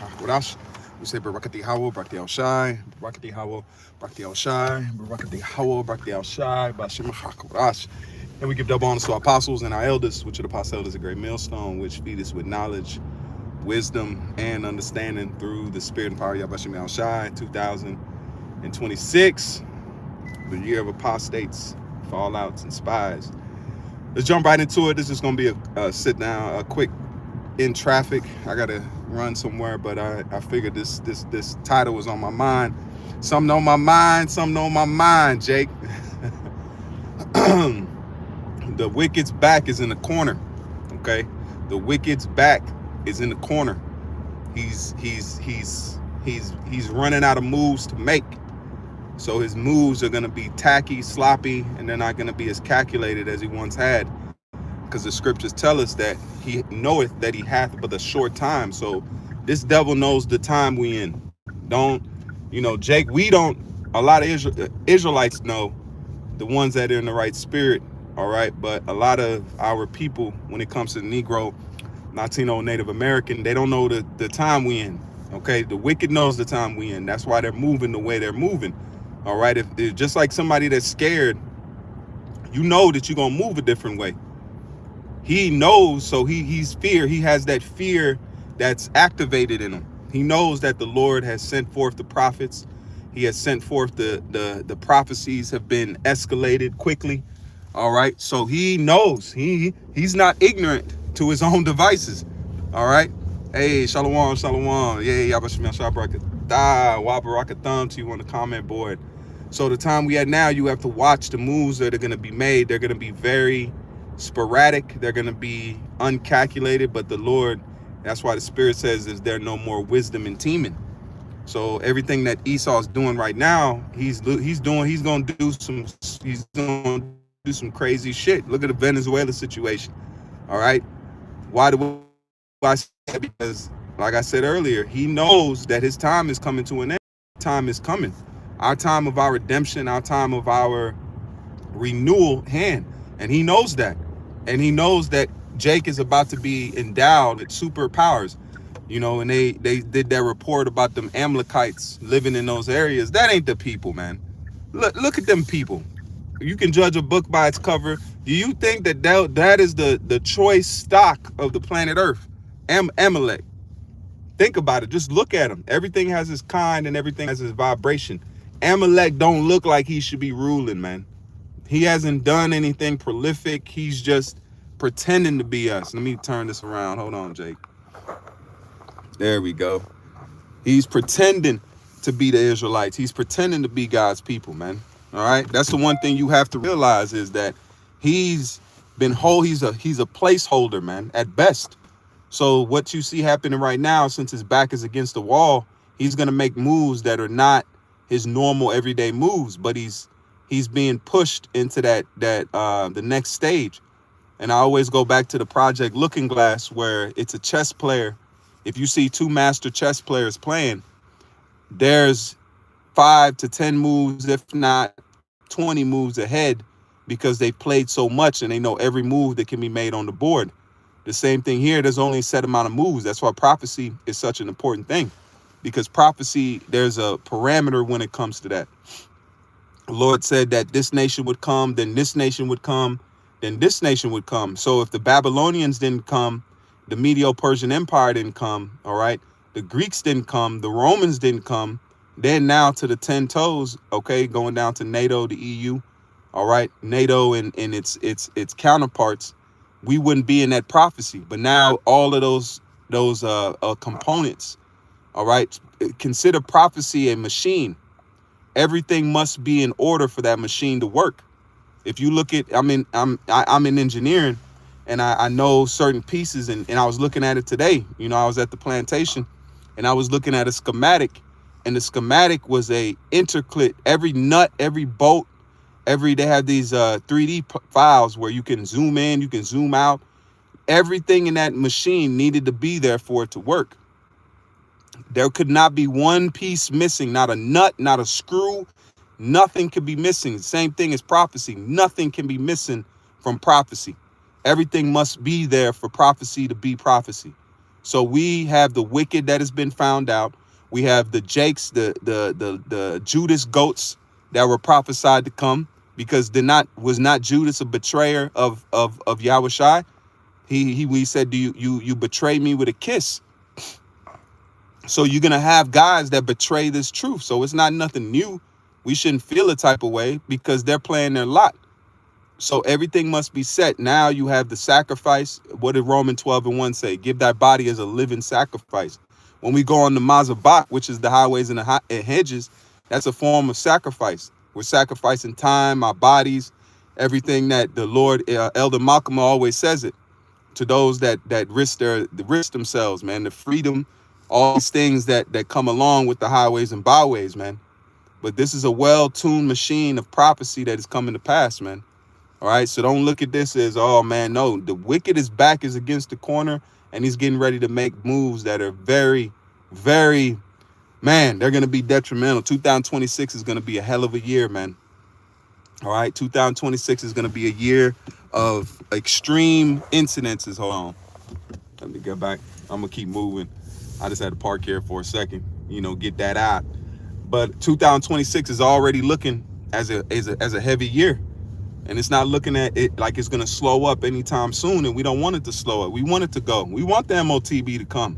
Hakorash. We say Barakati Hawo, Brakti Al Shai, Barakati Hawo, Brakti Al Shai, Barakati Hawo, Brakti Al Shai, Bashim Hakorash. And we give double honors to our apostles and our elders, which are the past elders, a great millstone, which feed us with knowledge, wisdom, and understanding through the spirit and power of Yabashim Al Shai. 2026, the year of apostates, fallouts, and spies. Let's jump right into it. This is going to be a sit down, a quick in traffic. I got to run somewhere, but I figured this title was on my mind. Something on my mind, Jake. The wicked's back is in the corner. Okay, the wicked's back is in the corner. He's running out of moves to make. So his moves are going to be tacky, sloppy, and they're not going to be as calculated as he once had. Because the scriptures tell us that he knoweth that he hath but a short time. So this devil knows the time we in. Jake, we don't, a lot of Israelites know, the ones that are in the right spirit, all right? But a lot of our people, when it comes to Negro, Latino, Native American, they don't know the time we in, okay? The wicked knows the time we in. That's why they're moving the way they're moving. All right, if just like somebody that's scared, you know that you're gonna move a different way. He knows, so he's fear. He has that fear that's activated in him. He knows that the Lord has sent forth the prophets. He has sent forth the prophecies have been escalated quickly. All right, so he knows he's not ignorant to his own devices. All right, hey, shalom. Yeah, Yabashim Shabrak. Wabarakatham to you on the comment board. So the time we at now, you have to watch the moves that are going to be made. They're going to be very sporadic. They're going to be uncalculated. But the Lord, that's why the Spirit says, is there no more wisdom in teaming? So everything that Esau's doing right now, he's going to do some crazy shit. Look at the Venezuela situation. All right. Why do I say that? Because, like I said earlier, he knows that his time is coming to an end. Time is coming. Our time of our redemption, our time of our renewal hand. And he knows that. And he knows that Jake is about to be endowed with superpowers. And they did that report about them Amalekites living in those areas. That ain't the people, man. Look at them people. You can judge a book by its cover. Do you think that is the choice stock of the planet Earth? Amalek. Think about it. Just look at him. Everything has its kind and everything has its vibration. Amalek don't look like he should be ruling, man. He hasn't done anything prolific. He's just pretending to be us. Let me turn this around. Hold on, Jake. There we go. He's pretending to be the Israelites. He's pretending to be God's people, man. All right. That's the one thing you have to realize is that he's a placeholder, man, at best. So what you see happening right now, since his back is against the wall, he's going to make moves that are not his normal everyday moves, but he's being pushed into the next stage. And I always go back to the Project Looking Glass, where it's a chess player. If you see two master chess players playing, there's 5 to 10 moves, if not 20 moves ahead, because they've played so much and they know every move that can be made on the board. The same thing here. There's only a set amount of moves. That's why prophecy is such an important thing, because prophecy, there's a parameter when it comes to that. The Lord said that this nation would come, then this nation would come, then this nation would come. So if the Babylonians didn't come, the Medo-Persian Empire didn't come, all right? The Greeks didn't come, the Romans didn't come. Then now to the 10 toes, okay, going down to NATO, the EU, all right? NATO and its counterparts, we wouldn't be in that prophecy. But now all of those components, all right, consider prophecy a machine. Everything must be in order for that machine to work. If you look at, I'm in engineering, and I know certain pieces, and I was looking at it today. I was at the plantation, and I was looking at a schematic, and the schematic was a interclit. Every nut, every bolt, they have these 3D files where you can zoom in, you can zoom out. Everything in that machine needed to be there for it to work. There could not be one piece missing, not a nut, not a screw. Nothing could be missing. Same thing as prophecy. Nothing can be missing from prophecy. Everything must be there for prophecy to be prophecy. So we have the wicked that has been found out. We have the Jakes, the Judas goats that were prophesied to come, because was not Judas a betrayer of Yahushua? We said, do you betray me with a kiss? So you're gonna have guys that betray this truth. So it's not nothing new. We shouldn't feel a type of way because they're playing their lot. So everything must be set. Now you have the sacrifice. What did Romans 12:1 say? Give thy body as a living sacrifice. When we go on the Mazabak, which is the highways and the hedges, that's a form of sacrifice. We're sacrificing time, our bodies, everything that the Lord, Elder Malcolm always says it to those that risk themselves, man, the freedom, all these things that come along with the highways and byways, man. But this is a well-tuned machine of prophecy that is coming to pass, man. All right, so don't look at this as, oh man, no, the wicked is back, is against the corner, and he's getting ready to make moves that are very, very, man, they're going to be detrimental. 2026 is going to be a hell of a year, man. All right, 2026 is going to be a year of extreme incidences. Hold on, let me get back. I'm going to keep moving. I just had to park here for a second, get that out. But 2026 is already looking as a heavy year. And it's not looking at it like it's going to slow up anytime soon. And we don't want it to slow up. We want it to go. We want the MOTB to come.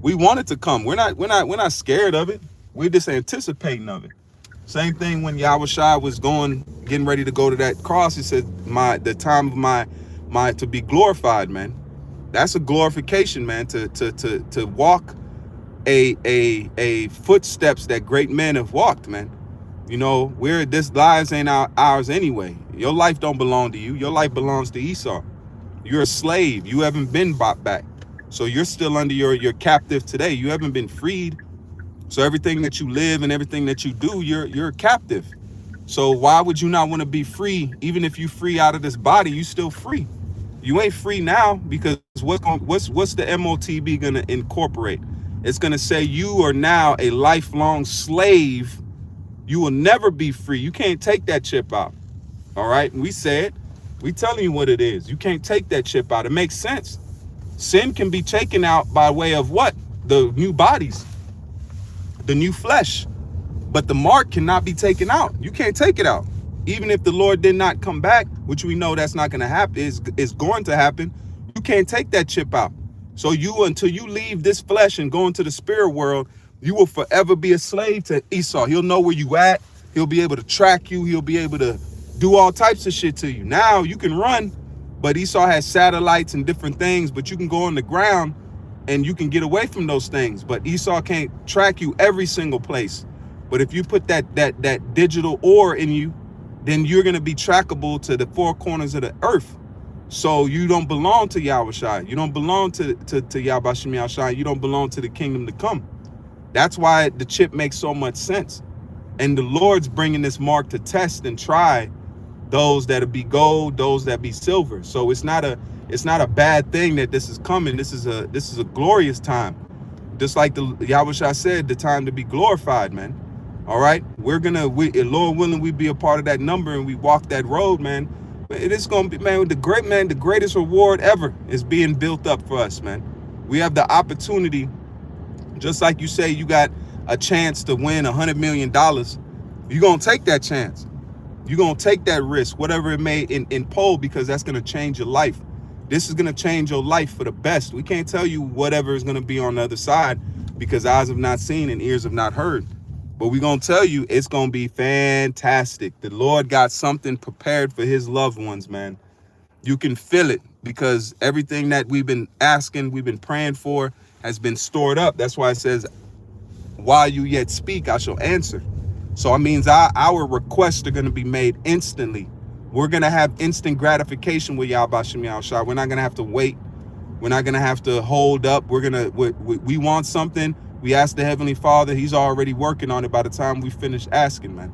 We want it to come. We're not scared of it. We're just anticipating of it. Same thing when Yahushua was getting ready to go to that cross. He said, the time of my to be glorified, man. That's a glorification, man. To walk a footsteps that great men have walked, man. This lives ain't ours anyway. Your life don't belong to you. Your life belongs to Esau. You're a slave. You haven't been bought back. So you're still under your captive today. You haven't been freed. So everything that you live and everything that you do, you're captive. So why would you not want to be free? Even if you free out of this body, you still free. You ain't free now, because what's the MOTB gonna incorporate? It's gonna say you are now a lifelong slave. You will never be free. You can't take that chip out. All right. We said, we telling you what it is. You can't take that chip out. It makes sense. Sin can be taken out by way of what? The new bodies, the new flesh. But the mark cannot be taken out. You can't take it out. Even if the Lord did not come back, which we know that's not going to happen, is going to happen. You can't take that chip out. So until you leave this flesh and go into the spirit world, you will forever be a slave to Esau. He'll know where you at. He'll be able to track you. He'll be able to do all types of shit to you. Now you can run, but Esau has satellites and different things, but you can go on the ground and you can get away from those things. But Esau can't track you every single place. But if you put that digital ore in you, then you're going to be trackable to the four corners of the earth. So you don't belong to Yahushua. You don't belong to Yahweh Shem Yahushua. You don't belong to the kingdom to come. That's why the chip makes so much sense. And the Lord's bringing this mark to test and try those that'll be gold, those that be silver. So it's not a bad thing that this is coming. This is a glorious time. Just like the Yahushua said, the time to be glorified, man. All right. Lord willing, we be a part of that number and we walk that road, man. It is going to be, man, the greatest reward ever is being built up for us, man. We have the opportunity. Just like you say, you got a chance to win $100 million. You're going to take that chance. You're going to take that risk, whatever it may impose, because that's going to change your life. This is going to change your life for the best. We can't tell you whatever is going to be on the other side, because eyes have not seen and ears have not heard. But we're going to tell you it's going to be fantastic. The Lord got something prepared for his loved ones, man. You can feel it, because everything that we've been asking, we've been praying for, has been stored up. That's why it says, while you yet speak, I shall answer. So it means our requests are going to be made instantly. We're going to have instant gratification with Yahweh Shem Yahushua. We're not going to have to wait. We're not going to have to hold up. We want something. We ask the Heavenly Father. He's already working on it by the time we finish asking, man.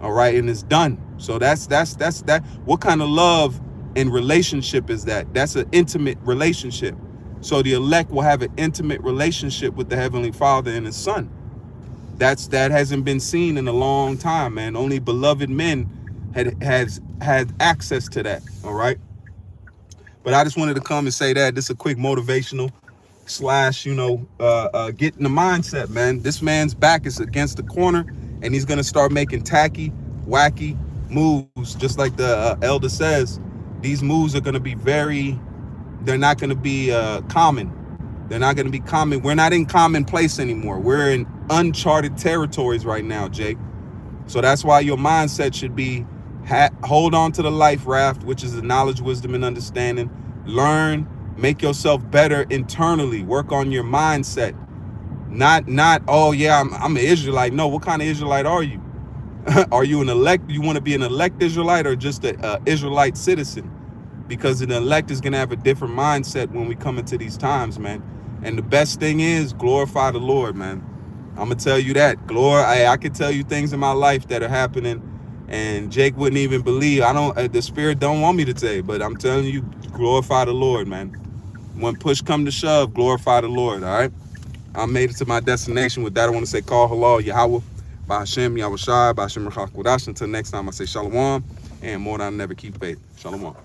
All right. And it's done. So that's that. What kind of love and relationship is that? That's an intimate relationship. So the elect will have an intimate relationship with the Heavenly Father and his Son. That hasn't been seen in a long time, man. Only beloved men had access to that. All right. But I just wanted to come and say that. This is a quick motivational slash, getting the mindset, man. This man's back is against the corner, and he's gonna start making tacky, wacky moves, just like the elder says. These moves are gonna be they're not gonna be common. They're not gonna be common. We're not in commonplace anymore. We're in uncharted territories right now, Jake. So that's why your mindset should be, hold on to the life raft, which is the knowledge, wisdom, and understanding. Learn, make yourself better internally. Work on your mindset. Not oh yeah, I'm an Israelite. No, what kind of Israelite are you? Are you an elect? You want to be an elect Israelite or just a Israelite citizen? Because an elect is gonna have a different mindset when we come into these times, man. And the best thing is glorify the Lord, man. I'm gonna tell you that. I could tell you things in my life that are happening, and Jake wouldn't even believe. The Spirit don't want me to tell you, but I'm telling you, glorify the Lord, man. When push come to shove, glorify the Lord. All right. I made it to my destination. With that, I want to say, call halal Yahweh, by Hashem, Yahweh Shai, by Hashem Rachak Wadash. Until next time, I say shalom, and more than I never keep faith. Shalom.